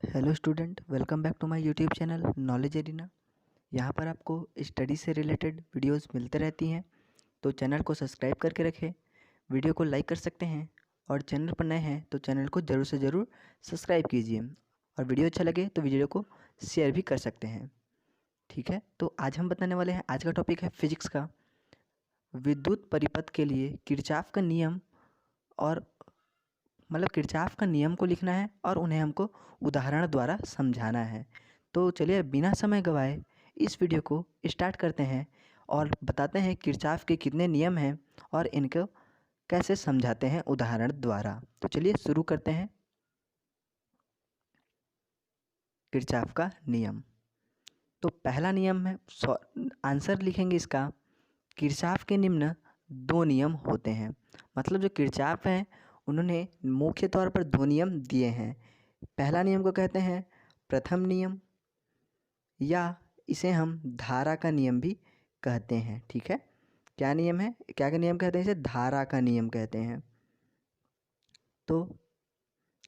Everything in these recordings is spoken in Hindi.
Hello student, welcome back to my YouTube channel knowledge arena. यहाँ पर आपको स्टडी से रिलेटेड वीडियोस मिलते रहती हैं, तो चैनल को सब्सक्राइब करके रखें। वीडियो को लाइक कर सकते हैं और चैनल पर नए हैं तो चैनल को ज़रूर से ज़रूर सब्सक्राइब कीजिए और वीडियो अच्छा लगे तो वीडियो को शेयर भी कर सकते हैं। ठीक है, तो आज हम बताने वाले हैं, आज का टॉपिक है फिजिक्स का विद्युत परिपथ के लिए किरचॉफ का नियम। और किरचॉफ का नियम को लिखना है और उन्हें हमको उदाहरण द्वारा समझाना है। तो चलिए बिना समय गवाए इस वीडियो को स्टार्ट करते हैं और बताते हैं किरचॉफ के कितने नियम हैं और इनको कैसे समझाते हैं उदाहरण द्वारा। तो चलिए शुरू करते हैं। किरचॉफ का नियम, तो पहला नियम है, आंसर लिखेंगे इसका, किरचॉफ के निम्न दो नियम होते हैं। मतलब जो किरचॉफ हैं उन्होंने मुख्य तौर पर दो नियम दिए हैं। पहला नियम को कहते हैं प्रथम नियम, या इसे हम धारा का नियम भी कहते हैं। ठीक है, क्या नियम है, क्या का नियम कहते हैं, इसे धारा का नियम कहते हैं। तो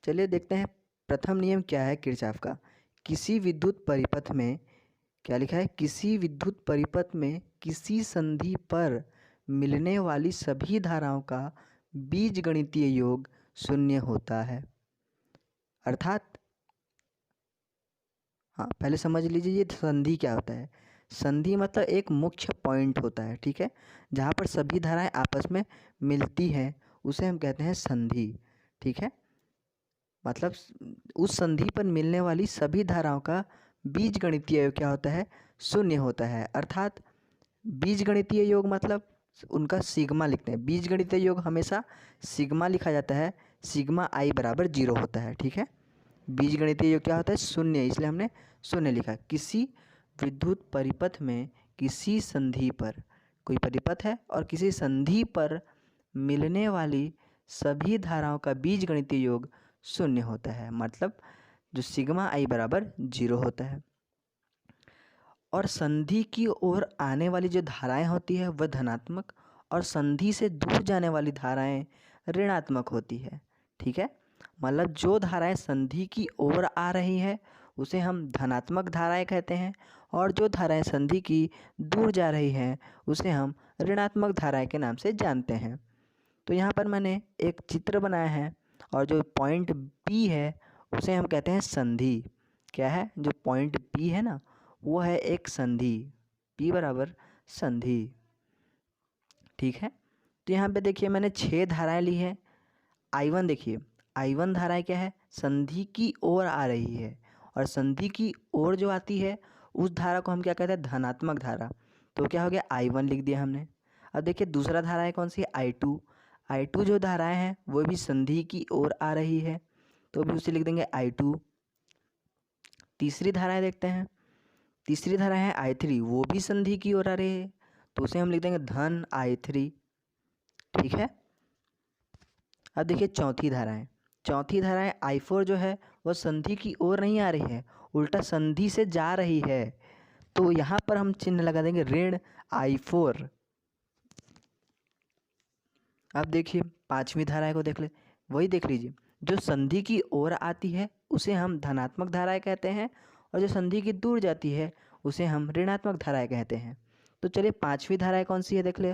चलिए देखते हैं प्रथम नियम क्या है किरचॉफ का। किसी विद्युत परिपथ में, क्या लिखा है, किसी विद्युत परिपथ में किसी संधि पर मिलने वाली सभी धाराओं का बीजगणितीय योग शून्य होता है। अर्थात, हाँ पहले समझ लीजिए ये संधि क्या होता है। संधि मतलब एक मुख्य पॉइंट होता है, ठीक है, जहाँ पर सभी धाराएं आपस में मिलती हैं, उसे हम कहते हैं संधि। ठीक है, मतलब उस संधि पर मिलने वाली सभी धाराओं का बीजगणितीय योग क्या होता है, शून्य होता है। अर्थात बीजगणितीय योग मतलब उनका सिग्मा लिखते हैं। बीजगणितीय योग हमेशा सिग्मा लिखा जाता है, सिग्मा आई बराबर 0 होता है। ठीक है, बीजगणितीय योग क्या होता है, शून्य, इसलिए हमने शून्य लिखा। किसी विद्युत परिपथ में किसी संधि पर, कोई परिपथ है और किसी संधि पर मिलने वाली सभी धाराओं का बीजगणितीय योग शून्य होता है, मतलब जो सिग्मा आई बराबर 0 होता है। और संधि की ओर आने वाली जो धाराएं होती है वह धनात्मक, और संधि से दूर जाने वाली धाराएं ऋणात्मक होती है। ठीक है, मतलब जो धाराएं संधि की ओर आ रही है उसे हम धनात्मक धाराएं कहते हैं, और जो धाराएं संधि की दूर जा रही हैं उसे हम ऋणात्मक धाराएं के नाम से जानते हैं। तो यहाँ पर मैंने एक चित्र बनाया है, और जो पॉइंट बी है उसे हम कहते हैं संधि। क्या है, जो पॉइंट बी है ना, वो है एक संधि, P बराबर संधि। ठीक है, तो यहाँ पे देखिए मैंने 6 धाराएं ली है। I1 देखिए, I1 धाराएं क्या है, संधि की ओर आ रही है, और संधि की ओर जो आती है उस धारा को हम क्या कहते हैं, धनात्मक धारा। तो क्या हो गया, I1 लिख दिया हमने। अब देखिए दूसरा धारा है कौन सी, I2। I2 जो धाराएं हैं वो भी संधि की ओर आ रही है, तो भी उसे लिख देंगे I2। तीसरी धाराएं देखते हैं, तीसरी धारा है I3, वो भी संधि की ओर आ रही है, तो उसे हम लिख देंगे धन I3। ठीक है, अब देखिए चौथी धारा है, चौथी धारा है I4, जो है वो संधि की ओर नहीं आ रही है, उल्टा संधि से जा रही है, तो यहाँ पर हम चिन्ह लगा देंगे ऋण I4। अब देखिए पांचवी धारा को देख ले, वही देख लीजिए, जो संधि की ओर आती है उसे हम धनात्मक धाराएं कहते हैं, और जो संधि की दूर जाती है उसे हम ऋणात्मक धाराएं कहते हैं। तो चलिए पांचवी धाराएं कौन सी है देख ले।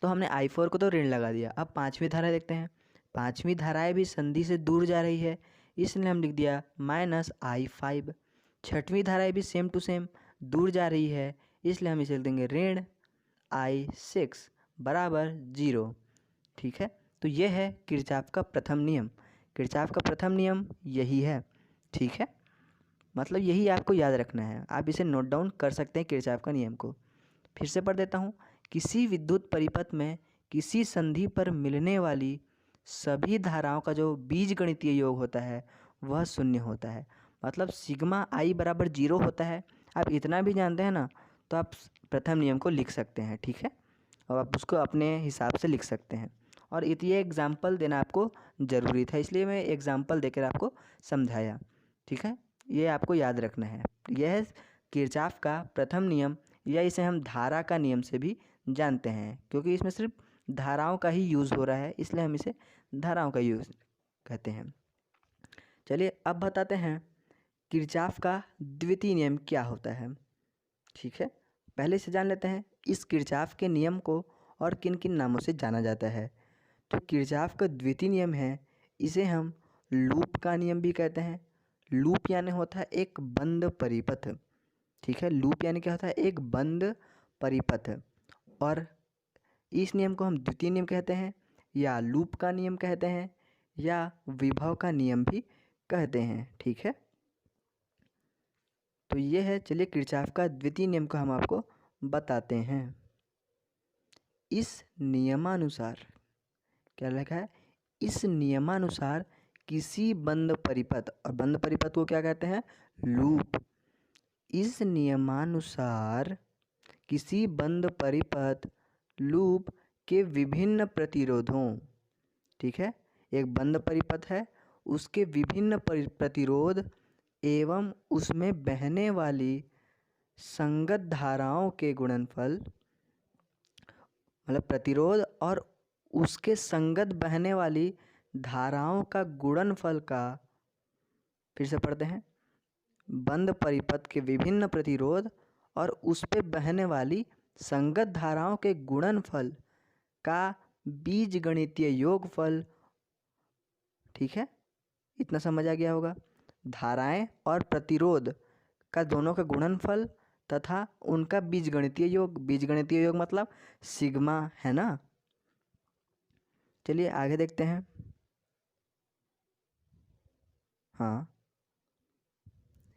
तो हमने I4 को तो ऋण लगा दिया, अब पांचवी धारा देखते हैं। पांचवी धाराएं भी संधि से दूर जा रही है, इसलिए हम लिख दिया -I5। छठवीं धाराएं भी सेम टू सेम दूर जा रही है, इसलिए हम इसे लिख देंगे ऋण I6 बराबर 0। ठीक है, तो यह है किरचॉफ का प्रथम नियम। किरचॉफ का प्रथम नियम यही है। ठीक है, मतलब यही आपको याद रखना है, आप इसे नोट डाउन कर सकते हैं किरचॉफ का नियम को। फिर से पढ़ देता हूँ, किसी विद्युत परिपथ में किसी संधि पर मिलने वाली सभी धाराओं का जो बीजगणितीय योग होता है वह शून्य होता है, मतलब सिग्मा आई बराबर 0 होता है। आप इतना भी जानते हैं ना, तो आप प्रथम नियम को लिख सकते हैं। ठीक है, और आप उसको अपने हिसाब से लिख सकते हैं, और ये एग्जाम्पल देना आपको ज़रूरी था, इसलिए मैं एग्जाम्पल देकर आपको समझाया। ठीक है, ये आपको याद रखना है। यह है किरचॉफ का प्रथम नियम, या इसे हम धारा का नियम से भी जानते हैं, क्योंकि इसमें सिर्फ धाराओं का ही यूज़ हो रहा है, इसलिए हम इसे धाराओं का यूज़ कहते हैं। चलिए अब बताते हैं किरचॉफ का द्वितीय नियम क्या होता है। ठीक है, पहले से जान लेते हैं इस किरचॉफ के नियम को और किन किन नामों से जाना जाता है। तो किरचॉफ का द्वितीय नियम है, इसे हम लूप का नियम भी कहते हैं। लूप यानी होता है एक बंद परिपथ। ठीक है, लूप यानी क्या होता है, एक बंद परिपथ। और इस नियम को हम द्वितीय नियम कहते हैं, या लूप का नियम कहते हैं, या विभव का नियम भी कहते हैं। ठीक है, तो ये है, चलिए किरचॉफ का द्वितीय नियम को हम आपको बताते हैं। इस नियमानुसार क्या लिखा है, इस नियमानुसार किसी बंद परिपथ, और बंद परिपथ को क्या कहते हैं, लूप। इस नियमानुसार किसी बंद परिपथ लूप के विभिन्न प्रतिरोधों, ठीक है, एक बंद परिपथ है, उसके विभिन्न प्रतिरोध एवं उसमें बहने वाली संगत धाराओं के गुणनफल, मतलब प्रतिरोध और उसके संगत बहने वाली धाराओं का गुणनफल का, फिर से पढ़ते हैं, बंद परिपथ के विभिन्न प्रतिरोध और उस पे बहने वाली संगत धाराओं के गुणनफल का बीजगणितीय योगफल। ठीक है, इतना समझ आ गया होगा। धाराएं और प्रतिरोध का दोनों का गुणनफल तथा उनका बीजगणितीय योग, बीजगणितीय योग मतलब सिग्मा, है ना। चलिए आगे देखते हैं। हाँ,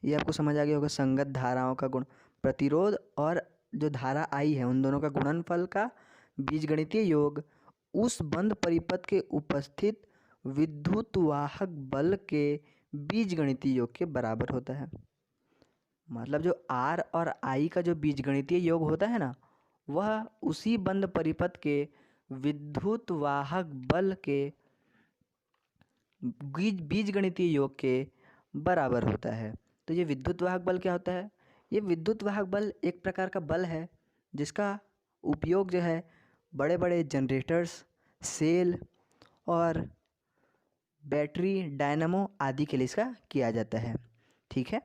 ये आपको समझ आ गया होगा, संगत धाराओं का गुण, प्रतिरोध और जो धारा आई है उन दोनों का गुणनफल का बीजगणितीय योग उस बंद परिपथ के उपस्थित विद्युत वाहक बल के बीजगणितीय योग के बराबर होता है। मतलब जो R और I का जो बीजगणितीय योग होता है ना, वह उसी बंद परिपथ के विद्युत वाहक बल के बीजगणितीय योग के बराबर होता है। तो ये विद्युत वाहक बल क्या होता है, ये विद्युत वाहक बल एक प्रकार का बल है जिसका उपयोग जो है बड़े बड़े जनरेटर्स, सेल और बैटरी, डायनामो आदि के लिए इसका किया जाता है। ठीक है,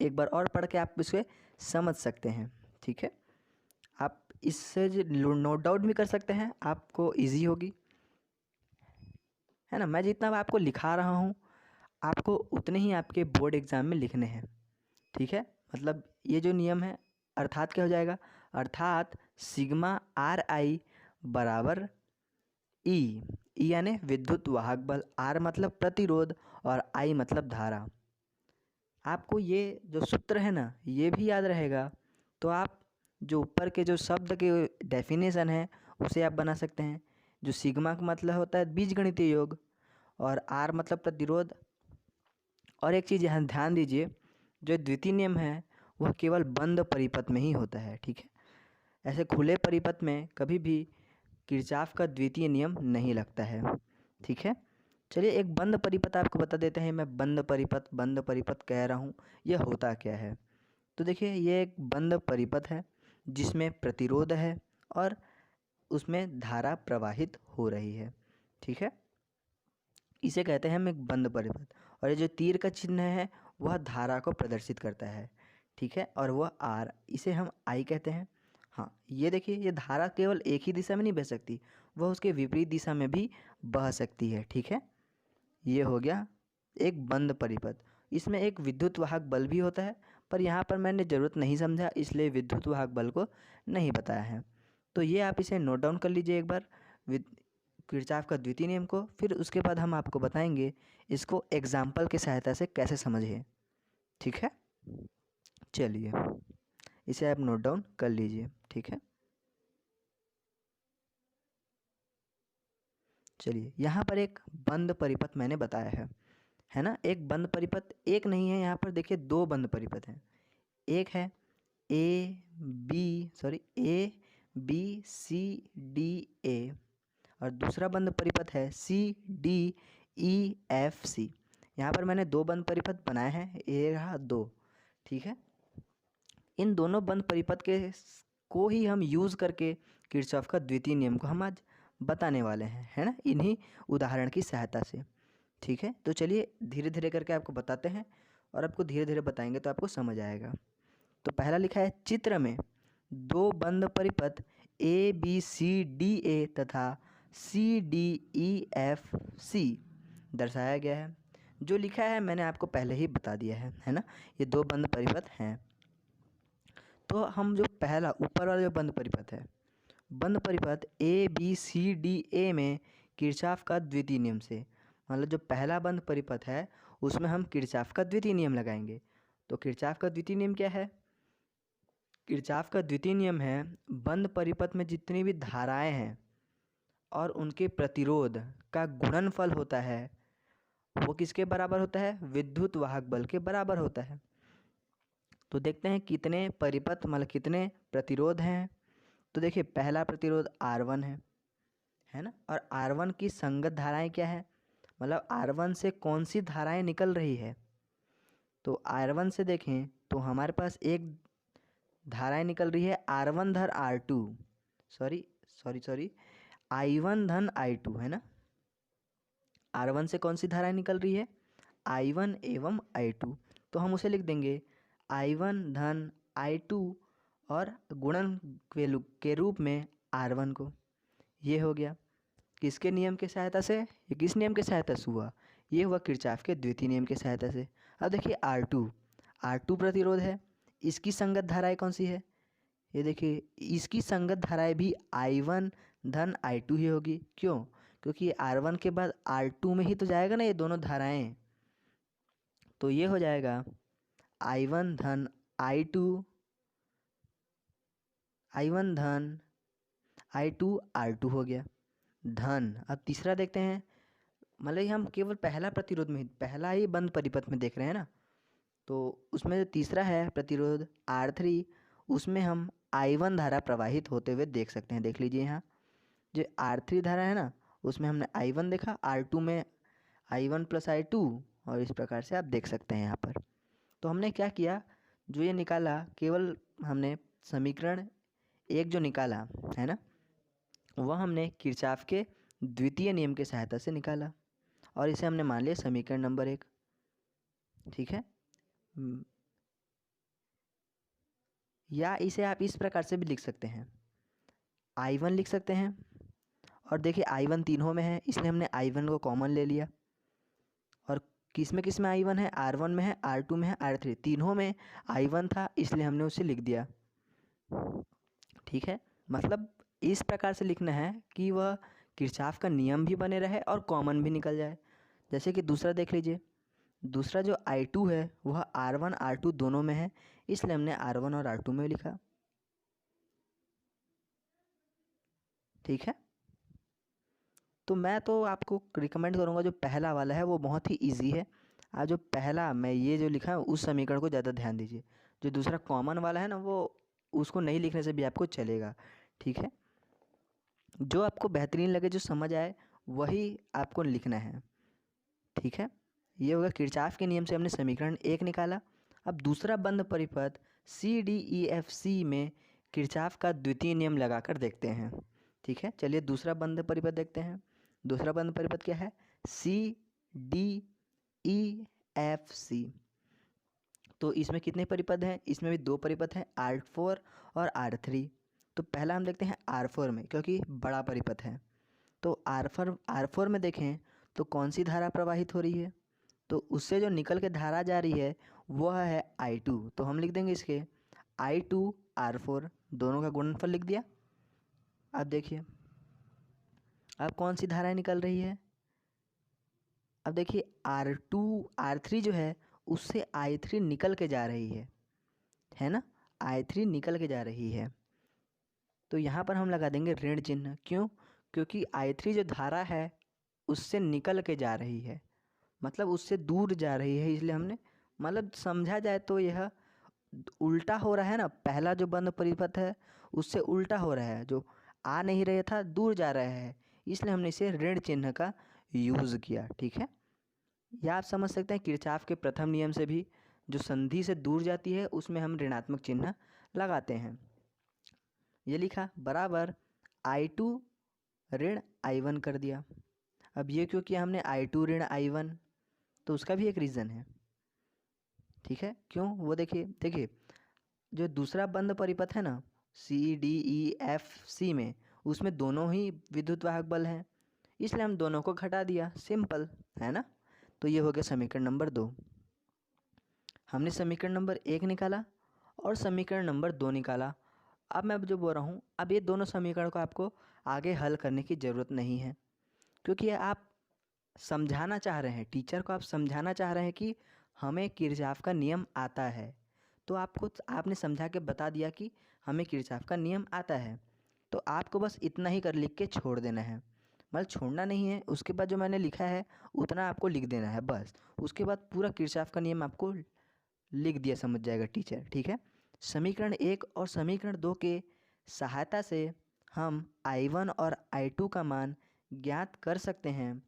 एक बार और पढ़ के आप इसे समझ सकते हैं। ठीक है, आप इससे नोट डाउन भी कर सकते हैं, आपको इजी होगी, है ना। मैं जितना आपको लिखा रहा हूँ आपको उतने ही आपके बोर्ड एग्ज़ाम में लिखने हैं। ठीक है, मतलब ये जो नियम है अर्थात क्या हो जाएगा, अर्थात सिग्मा RI बराबर ई यानी विद्युत वाहक बल, R मतलब प्रतिरोध और I मतलब धारा। आपको ये जो सूत्र है ना ये भी याद रहेगा, तो आप जो ऊपर के जो शब्द के डेफिनेशन है उसे आप बना सकते हैं। जो सिग्मा का मतलब होता है बीजगणितीय योग और R मतलब प्रतिरोध। और एक चीज़ यहाँ ध्यान दीजिए, जो द्वितीय नियम है वह केवल बंद परिपथ में ही होता है। ठीक है, ऐसे खुले परिपथ में कभी भी किरचॉफ का द्वितीय नियम नहीं लगता है। ठीक है, चलिए एक बंद परिपथ आपको बता देते हैं। मैं बंद परिपथ कह रहा हूँ, यह होता क्या है। तो देखिए ये एक बंद परिपथ है जिसमें प्रतिरोध है और उसमें धारा प्रवाहित हो रही है। ठीक है, इसे कहते हैं हम एक बंद परिपथ। और ये जो तीर का चिन्ह है वह धारा को प्रदर्शित करता है। ठीक है, और वह R, इसे हम I कहते हैं। हाँ, ये देखिए ये धारा केवल एक ही दिशा में नहीं बह सकती, वह उसके विपरीत दिशा में भी बह सकती है। ठीक है, ये हो गया एक बंद परिपथ। इसमें एक विद्युत वाहक बल भी होता है, पर यहाँ पर मैंने ज़रूरत नहीं समझा इसलिए विद्युत वाहक बल को नहीं बताया है। तो ये आप इसे नोट डाउन कर लीजिए एक बार, किरचॉफ का द्वितीय नियम को। फिर उसके बाद हम आपको बताएंगे इसको एग्जाम्पल की सहायता से कैसे समझें। ठीक है, चलिए इसे आप नोट डाउन कर लीजिए। ठीक है, चलिए यहाँ पर एक बंद परिपथ मैंने बताया है ना। एक बंद परिपथ एक नहीं है, यहाँ पर देखिए दो बंद परिपथ हैं। एक है ABCDA और दूसरा बंद परिपथ है CDEFC। यहाँ पर मैंने दो बंद परिपथ बनाए हैं, ये रहा दो। ठीक है, इन दोनों बंद परिपथ के को ही हम यूज़ करके किरचॉफ का द्वितीय नियम को हम आज बताने वाले हैं, है ना, इन्हीं उदाहरण की सहायता से। ठीक है, तो चलिए धीरे धीरे करके आपको बताते हैं और आपको धीरे धीरे बताएंगे तो आपको समझ आएगा। तो पहला लिखा है, चित्र में दो बंद परिपथ A B C D A तथा C D E F C दर्शाया गया है। जो लिखा है मैंने आपको पहले ही बता दिया है ना, ये दो बंद परिपथ हैं। तो हम जो पहला ऊपर वाला जो बंद परिपथ है, बंद परिपथ A B C D A में किरचॉफ का द्वितीय नियम से, मतलब जो पहला बंद परिपथ है उसमें हम किरचॉफ का द्वितीय नियम लगाएंगे। तो किरचॉफ का द्वितीय नियम क्या है? किरचॉफ का द्वितीय नियम है, बंद परिपथ में जितनी भी धाराएं हैं और उनके प्रतिरोध का गुणनफल होता है वो किसके बराबर होता है? विद्युत वाहक बल के बराबर होता है। तो देखते हैं कितने परिपथ मतलब कितने प्रतिरोध हैं। तो देखिए पहला प्रतिरोध R1 है ना, और R1 की संगत धाराएं क्या है, मतलब R1 से कौन सी धाराएं निकल रही है। तो R1 से देखें तो हमारे पास एक धाराएं निकल रही है R1 धन R2, सॉरी I1 धन I2 है ना। R1 से कौन सी धाराएं निकल रही है? I1 एवं I2। तो हम उसे लिख देंगे I1 धन I2 और गुणन के रूप में R1 को। ये हो गया किसके नियम की सहायता से? ये किस नियम की सहायता से हुआ? ये हुआ किरचॉफ के द्वितीय नियम की सहायता से। अब देखिए R2 प्रतिरोध है, इसकी संगत धाराएं कौन सी है? ये देखिए इसकी संगत धाराएं भी I1 धन I2 ही होगी। क्यों? क्योंकि R1 के बाद R2 में ही तो जाएगा ना ये दोनों धाराएं। तो ये हो जाएगा I1 धन I2 धन I2 R2 हो गया धन। अब तीसरा देखते हैं, मतलब हम केवल पहला प्रतिरोध में पहला ही बंद परिपथ में देख रहे हैं ना। तो उसमें जो तीसरा है प्रतिरोध R3, उसमें हम I1 धारा प्रवाहित होते हुए देख सकते हैं। देख लीजिए यहाँ जो R3 धारा है ना, उसमें हमने I1 देखा, R2 में I1 प्लस I2, और इस प्रकार से आप देख सकते हैं यहाँ पर। तो हमने क्या किया, जो ये निकाला केवल हमने समीकरण एक जो निकाला है ना, वह हमने किरचॉफ के द्वितीय नियम की सहायता से निकाला और इसे हमने मान लिया समीकरण नंबर 1। ठीक है, या इसे आप इस प्रकार से भी लिख सकते हैं, I1 लिख सकते हैं। और देखिए I1 तीनों में है इसलिए हमने I1 को कॉमन ले लिया। और किस में I1 है? R1 में है, R2 में है, R3 तीनों में I1 था इसलिए हमने उसे लिख दिया। ठीक है, मतलब इस प्रकार से लिखना है कि वह किरचॉफ का नियम भी बने रहे और कॉमन भी निकल जाए। जैसे कि दूसरा देख लीजिए, दूसरा जो I2 है वह R1 R2 दोनों में है इसलिए हमने R1 और R2 में लिखा। ठीक है, तो मैं तो आपको रिकमेंड करूँगा जो पहला वाला है वो बहुत ही इजी है। आज जो पहला मैं ये जो लिखा है उस समीकरण को ज़्यादा ध्यान दीजिए। जो दूसरा कॉमन वाला है ना वो उसको नहीं लिखने से भी आपको चलेगा। ठीक है, जो आपको बेहतरीन लगे, जो समझ आए वही आपको लिखना है। ठीक है, ये होगा किरचॉफ के नियम से हमने समीकरण 1 निकाला। अब दूसरा बंद परिपथ CDEFC में किरचॉफ का द्वितीय नियम लगाकर देखते हैं। ठीक है, चलिए दूसरा बंद परिपथ देखते हैं। दूसरा बंद परिपथ क्या है? CDEFC। तो इसमें कितने परिपथ हैं? इसमें भी 2 परिपथ हैं, R4 और R3। तो पहला हम देखते हैं R4 में, क्योंकि बड़ा परिपथ है। तो R4 में देखें तो कौन सी धारा प्रवाहित हो रही है? तो उससे जो निकल के धारा जा रही है वह है I2। तो हम लिख देंगे इसके I2 R4 दोनों का गुणनफल लिख दिया। अब देखिए अब कौन सी धाराएं निकल रही है? अब देखिए R3 जो है उससे I3 निकल के जा रही है ना, I3 निकल के जा रही है। तो यहाँ पर हम लगा देंगे ऋण चिन्ह। क्यों? क्योंकि I3 जो धारा है उससे निकल के जा रही है, मतलब उससे दूर जा रही है, इसलिए हमने, मतलब समझा जाए तो यह उल्टा हो रहा है ना। पहला जो बंद परिपथ है उससे उल्टा हो रहा है, जो आ नहीं रहा था दूर जा रहा है, इसलिए हमने इसे ऋण चिन्ह का यूज़ किया। ठीक है, या आप समझ सकते हैं किरचॉफ के प्रथम नियम से भी जो संधि से दूर जाती है उसमें हम ऋणात्मक चिन्ह लगाते हैं। ये लिखा बराबर I2 ऋण I1 कर दिया। अब ये क्यों किया हमने I2 ऋण I1, तो उसका भी एक रीज़न है, ठीक है। क्यों, वो देखिए जो दूसरा बंद परिपथ है ना CDEFC में, उसमें दोनों ही विद्युत वाहक बल हैं, इसलिए हम दोनों को घटा दिया, सिंपल है ना। तो ये हो गया समीकरण नंबर 2। हमने समीकरण नंबर 1 निकाला और समीकरण नंबर 2 निकाला। अब मैं जो बोल रहा हूँ, अब ये दोनों समीकरण को आपको आगे हल करने की ज़रूरत नहीं है, क्योंकि ये आप समझाना चाह रहे हैं, टीचर को आप समझाना चाह रहे हैं कि हमें किरचॉफ का नियम आता है। तो आपने समझा के बता दिया कि हमें किरचॉफ का नियम आता है, तो आपको बस इतना ही कर लिख के छोड़ देना है, मतलब छोड़ना नहीं है, उसके बाद जो मैंने लिखा है उतना आपको लिख देना है बस। उसके बाद पूरा किरचॉफ का नियम आपको लिख दिया समझ जाएगा टीचर, ठीक है। समीकरण 1 और समीकरण 2 के सहायता से हम I1 और I2 का मान ज्ञात कर सकते हैं,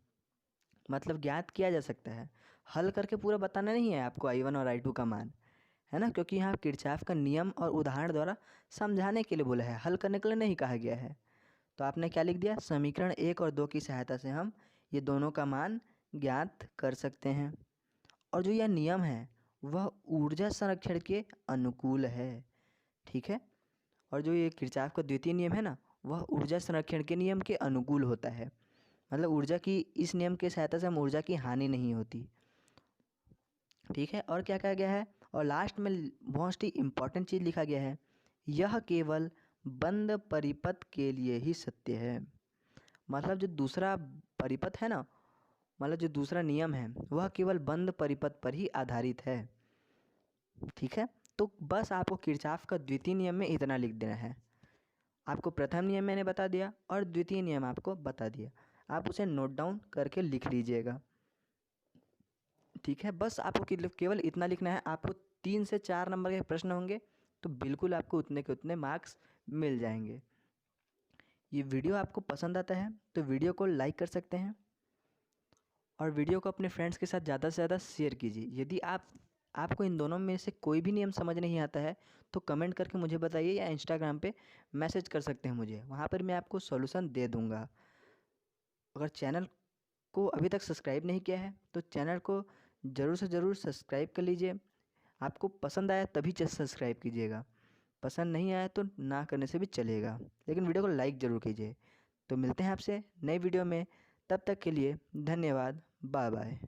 मतलब ज्ञात किया जा सकता है। हल करके पूरा बताना नहीं है आपको I1 और I2 का मान, है ना, क्योंकि यहाँ किरचॉफ का नियम और उदाहरण द्वारा समझाने के लिए बोला है, हल करने के लिए नहीं कहा गया है। तो आपने क्या लिख दिया, समीकरण 1 और 2 की सहायता से हम ये दोनों का मान ज्ञात कर सकते हैं। और जो यह नियम है वह ऊर्जा संरक्षण के अनुकूल है, ठीक है। और जो ये किरचॉफ का द्वितीय नियम है ना, वह ऊर्जा संरक्षण के नियम के अनुकूल होता है, मतलब ऊर्जा की, इस नियम के सहायता से हम ऊर्जा की हानि नहीं होती, ठीक है। और क्या कहा गया है, और लास्ट में मोस्ट ही इम्पॉर्टेंट चीज़ लिखा गया है, यह केवल बंद परिपथ के लिए ही सत्य है। मतलब जो दूसरा परिपथ है ना, मतलब जो दूसरा नियम है वह केवल बंद परिपथ पर ही आधारित है, ठीक है। तो बस आपको किरचॉफ का द्वितीय नियम में इतना लिख देना है। आपको प्रथम नियम मैंने बता दिया और द्वितीय नियम आपको बता दिया, आप उसे नोट डाउन करके लिख लीजिएगा, ठीक है। बस आपको केवल इतना लिखना है। आपको 3 से 4 नंबर के प्रश्न होंगे तो बिल्कुल आपको उतने के उतने मार्क्स मिल जाएंगे। ये वीडियो आपको पसंद आता है तो वीडियो को लाइक कर सकते हैं और वीडियो को अपने फ्रेंड्स के साथ ज़्यादा से ज़्यादा शेयर कीजिए। यदि आपको इन दोनों में से कोई भी नियम समझ नहीं आता है तो कमेंट करके मुझे बताइए, या इंस्टाग्राम पे मैसेज कर सकते हैं मुझे, वहाँ पर मैं आपको सॉल्यूशन दे दूँगा। अगर चैनल को अभी तक सब्सक्राइब नहीं किया है तो चैनल को ज़रूर से ज़रूर सब्सक्राइब कर लीजिए। आपको पसंद आया तभी सब्सक्राइब कीजिएगा, पसंद नहीं आया तो ना करने से भी चलेगा, लेकिन वीडियो को लाइक ज़रूर कीजिए। तो मिलते हैं आपसे नई वीडियो में, तब तक के लिए धन्यवाद, बाय बाय।